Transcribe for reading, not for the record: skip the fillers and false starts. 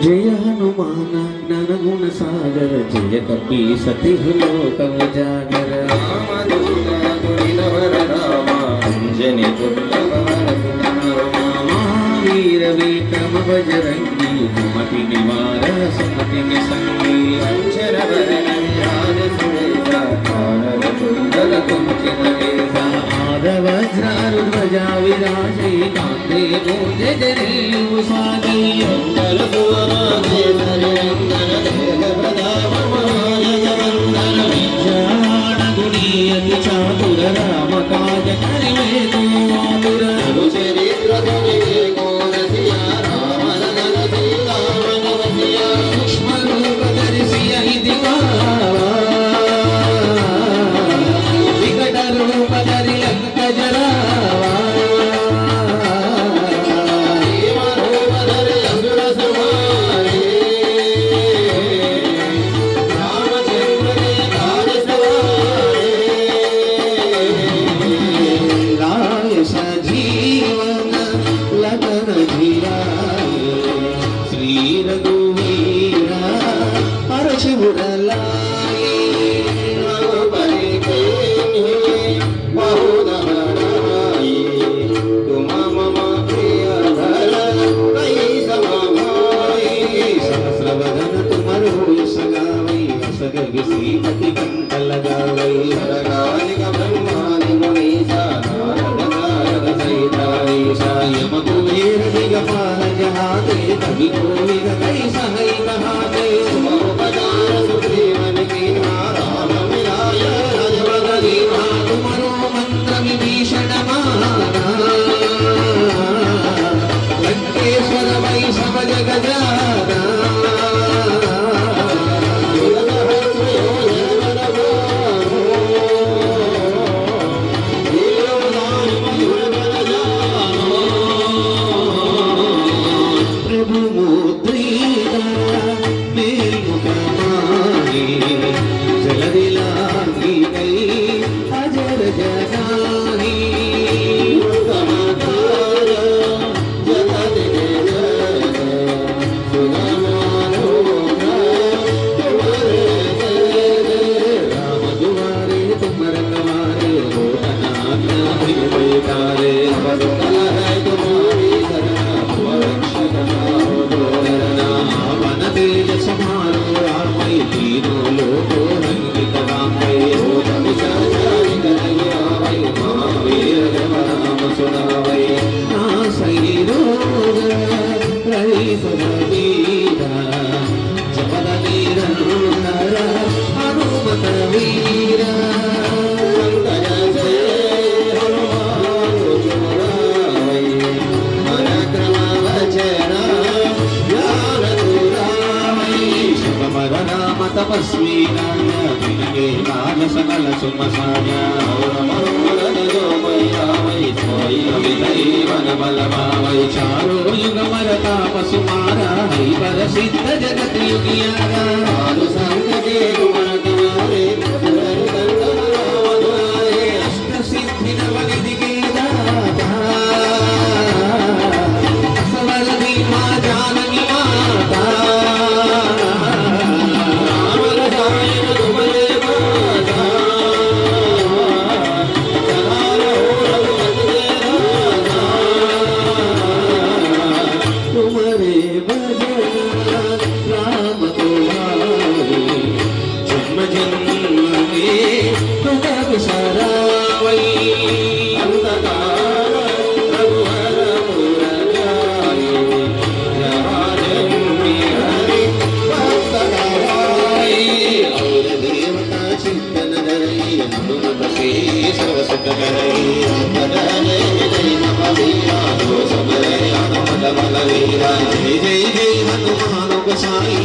जय हनुमान ज्ञान गुण सागर जय कपी सती लोक उजागर अंजनी वीर विक्रम बजरंगी कुमति निवार सुमति निसंगी अंजन वरन कुंडल कुंचित केसा वज्रारुध्वजा विराजे कांते मूर्धे जनेऊ साजे अंबर सुवनाधेश्वरि नंदन देह प्रताप महायज वंदन विज्ञान गुणी अति चातुर राम काज करिवे को आतुर रघु चरित्र धरिवे को रसिया राम लखन सीता मन बसिया सूक्ष्म रूप धरि सियहि दिखावा विकट रूप धरि लंक जरावा भीम रूप धरि असुर संहारे रामचंद्र के काज सवारे लाय सजीवन लखन धीराए श्री रघुवीरा हर्ष उर लाए रघुपति कीन्ही बहुत बड़ाई तुम मम प्रिय भरत कई सम भाई सहस्र वदन तुमरो यश गावै अस गज श्रीपति कंठ लगावै हरकालिक ब्रह्मादि मुनीसा नारद नारद सहिता ईसा यम कुबेर दिगपाल जहाते कवि कोविद कई सहै कहाते तुम उपकार सुग्रीवन कीन्हा राम मिलाय राजपद दीन्हा तुमरो मंत्र विभीषण माना लंकेश्वर वै सब जग जाना युग सहस्र योजन बलवानो वीरवदान मधुर बल जानो प्रभु मुद्रिका मेल मुख माही जलधि लागी गई अजर जगाही उत्तम तार जगत के जय सुगम अनुग्रह तुम्हारे जय राम दुआरे तुम रखवारे होतन आज्ञा बिन पैतारे बस कल है तुम्हारी करना रक्षक डरना मन तेज समारो रामय तीनों लोकों रंगित रामय हो जब चाचारी कन्हैया वै महावीर राम सुनावै ना सही रोग रही सुरवीरा जपद निरंतर हनुमत वीरा पंकज से हनुमान जोड़ावै पराक्रम वचन ज्ञान दुरावै सब मर नाम तपस्वी राजा बिनगे काज सकल सुम साजा और मनोरथ जो मैयावै सोई अमितै वन बल पावै चारो युग मरता पशु मारा है पर सिद्ध जगत युगियारा साधु संत के गुण तुम्हारे सुरर कंदन राम द्वारे अष्ट सिद्धि नव निधि के दाता असवर दीमा जानकी माता राम रसायन तुम्हारे माता चला रहो रघुपति के राजा तुम्हारे भजन राम तुम्हारे जन्म जन्म में तुम बिसरावै अंधकार रघुवर पुर जाई जहाँ जन्मी हरि भक्त गवाई और देवता चिंतन धरई हनुमत से सर्व सुख करई बदन जय नम वीरा दो समरे हनुमत बल वीरा जय जय जय हनुमान गोसाई